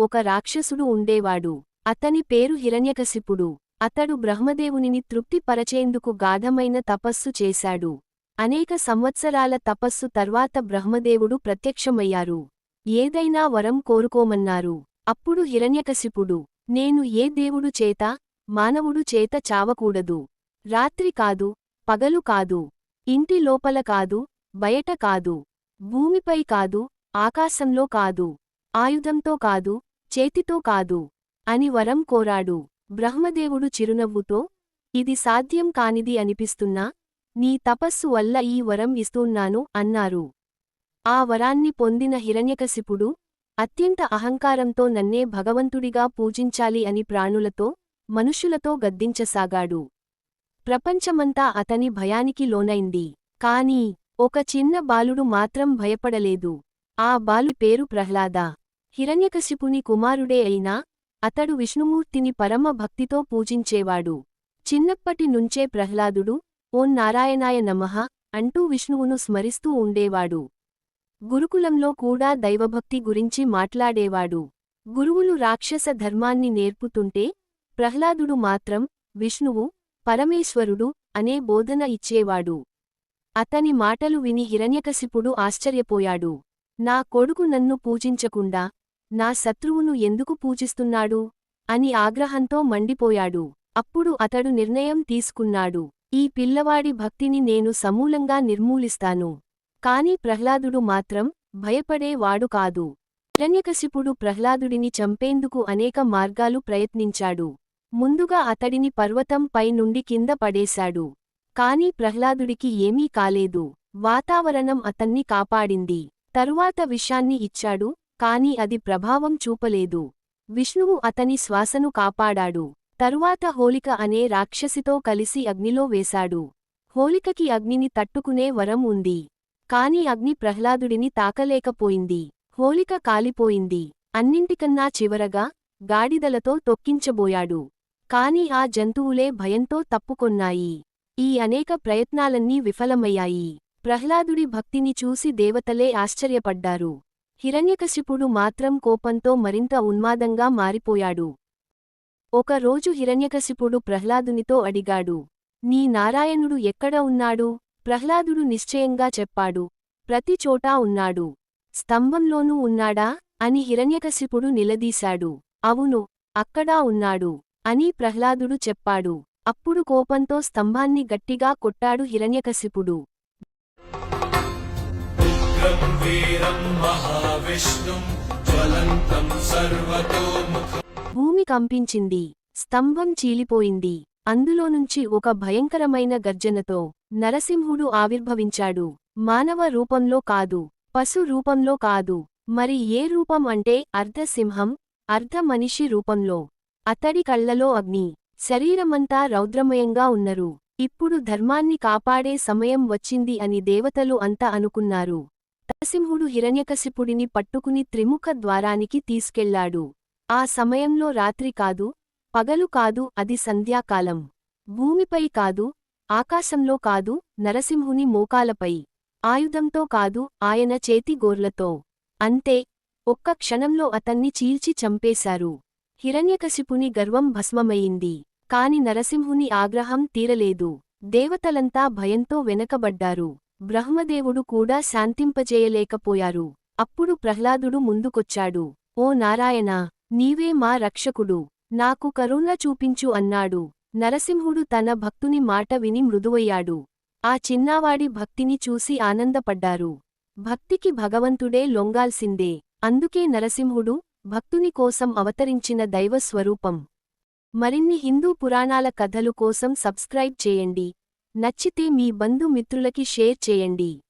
ఒక రాక్షసుడు ఉండేవాడు. అతని పేరు హిరణ్యకశిపుడు. అతడు బ్రహ్మదేవునిని తృప్తి పరచేందుకు గాఢమైన తపస్సు చేశాడు. అనేక సంవత్సరాల తపస్సు తర్వాత బ్రహ్మదేవుడు ప్రత్యక్షమయ్యారు. ఏదైనా వరం కోరుకోమన్నారు. అప్పుడు హిరణ్యకశిపుడు, నేను ఏ దేవుడు చేత, మానవుడు చేత చావకూడదు. రాత్రి కాదు, పగలు కాదు, ఇంటి లోపల కాదు, బయట కాదు, భూమిపై కాదు, ఆకాశంలో కాదు, ఆయుధంతో కాదు, చేతితో కాదు అని వరం కోరాడు. బ్రహ్మదేవుడు చిరునవ్వుతో, ఇది సాధ్యం కానిది అనిపిస్తున్నా, నీ తపస్సు వల్ల ఈ వరం ఇస్తున్నాను అన్నారు. ఆ వరాన్ని పొందిన హిరణ్యకశిపుడు, అత్యంత అహంకారంతో నన్నే భగవంతుడిగా పూజించాలి అని ప్రాణులతో, మనుషులతో గద్దించసాగాడు. ప్రపంచమంతా అతని భయానికి లోనైంది. కాని ఒక చిన్న బాలుడు మాత్రం భయపడలేదు. ఆ బాలు పేరు ప్రహ్లాద. హిరణ్యకశిపుని కుమారుడే అయినా, అతడు విష్ణుమూర్తిని పరమ భక్తితో పూజించేవాడు. చిన్నప్పటి నుంచే ప్రహ్లాదుడు, ఓం నారాయణాయ నమః అంటూ విష్ణువును స్మరిస్తూ ఉండేవాడు. గురుకులంలో కూడా దైవభక్తి గురించి మాట్లాడేవాడు. గురువులు రాక్షస ధర్మాన్ని నేర్పుతుంటే, ప్రహ్లాదుడు మాత్రం, విష్ణువు, పరమేశ్వరుడు అనే బోధన ఇచ్చేవాడు. అతని మాటలు విని హిరణ్యకశిపుడు ఆశ్చర్యపోయాడు. నా కొడుకు నన్ను పూజించకుండా, నా శత్రువును ఎందుకు పూజిస్తున్నాడు? అని ఆగ్రహంతో మండిపోయాడు. అప్పుడు అతడు నిర్ణయం తీసుకున్నాడు, ఈ పిల్లవాడి భక్తిని నేను సమూలంగా నిర్మూలిస్తాను. కాని ప్రహ్లాదుడు మాత్రం, భయపడేవాడు కాదు. హిరణ్యకశిపుడు ప్రహ్లాదుడిని చంపేందుకు అనేక మార్గాలు ప్రయత్నించాడు. ముందుగా అతడిని పర్వతం పై నుండి కింద పడేశాడు. కాని ప్రహ్లాదుడికి ఏమీ కాలేదు. వాతావరణం అతన్ని కాపాడింది. తరువాత విషాన్ని ఇచ్చాడు, కాని అది ప్రభావం చూపలేదు. విష్ణువు అతని శ్వాసను కాపాడాడు. తరువాత హోళిక అనే రాక్షసితో కలిసి అగ్నిలో వేశాడు. హోళికకి అగ్నిని తట్టుకునే వరం ఉంది. కాని అగ్ని ప్రహ్లాదుడిని తాకలేకపోయింది. హోళిక కాలిపోయింది. అన్నింటికన్నా చివరగా, గాడిదలతో తొక్కించబోయాడు. కాని ఆ జంతువులే భయంతో తప్పుకొన్నాయి. ఈ అనేక ప్రయత్నాలన్నీ విఫలమయ్యాయి. ప్రహ్లాదుడి భక్తిని చూసి దేవతలే ఆశ్చర్యపడ్డారు. హిరణ్యకశిపుడు మాత్రం కోపంతో మరింత ఉన్మాదంగా మారిపోయాడు. ఒకరోజు హిరణ్యకశిపుడు ప్రహ్లాదునితో అడిగాడు, నీ నారాయణుడు ఎక్కడ ఉన్నాడు? ప్రహ్లాదుడు నిశ్చయంగా చెప్పాడు, ప్రతి చోటా ఉన్నాడు. స్తంభంలోనూ ఉన్నాడా? అని హిరణ్యకశిపుడు నిలదీశాడు. అవును, అక్కడా ఉన్నాడు అని ప్రహ్లాదుడు చెప్పాడు. అప్పుడు కోపంతో స్తంభాన్ని గట్టిగా కొట్టాడు హిరణ్యకశిపుడు. భూమి కంపించింది. స్తంభం చీలిపోయింది. అందులోనుంచి ఒక భయంకరమైన గర్జనతో నరసింహుడు ఆవిర్భవించాడు. మానవ రూపంలో కాదు, పశు రూపంలో కాదు, మరి ఏ రూపం అంటే అర్ధసింహం, అర్ధ మనిషి రూపంలో. అతడి కళ్లలో అగ్ని, శరీరమంతా రౌద్రమయంగా ఉన్నరు. ఇప్పుడు ధర్మాన్ని కాపాడే సమయం వచ్చింది అని దేవతలు అంతా అనుకున్నారు. నరసింహుడు హిరణ్యకశిపుడిని పట్టుకుని త్రిముఖ ద్వారానికి తీసుకెళ్లాడు. ఆ సమయంలో రాత్రి కాదు, పగలు కాదు, అది సంధ్యాకాలం. భూమిపై కాదు, ఆకాశంలో కాదు, నరసింహుని మోకాలపై. ఆయుధంతో కాదు, ఆయన చేతి గోర్లతో. అంతే, ఒక్క క్షణంలో అతన్ని చీల్చి చంపేశారు. హిరణ్యకశిపుని గర్వం భస్మమయింది. కాని నరసింహుని ఆగ్రహం తీరలేదు. దేవతలంతా భయంతో వెనకబడ్డారు. బ్రహ్మదేవుడు కూడా శాంతింపజేయలేకపోయారు. అప్పుడు ప్రహ్లాదుడు ముందుకొచ్చాడు. ఓ నారాయణా, నీవే మా రక్షకుడు, నాకు కరుణ చూపించు అన్నాడు. నరసింహుడు తన భక్తుని మాట విని మృదువయ్యాడు. ఆ చిన్నావాడి భక్తిని చూసి ఆనందపడ్డారు. భక్తికి భగవంతుడే లొంగాల్సిందే. అందుకే నరసింహుడు, భక్తుని కోసం అవతరించిన దైవస్వరూపం. మరిన్ని హిందూ పురాణాల కథలు కోసం సబ్స్క్రైబ్ చేయండి. నచ్చితే మీ బంధు మిత్రులకి షేర్ చేయండి.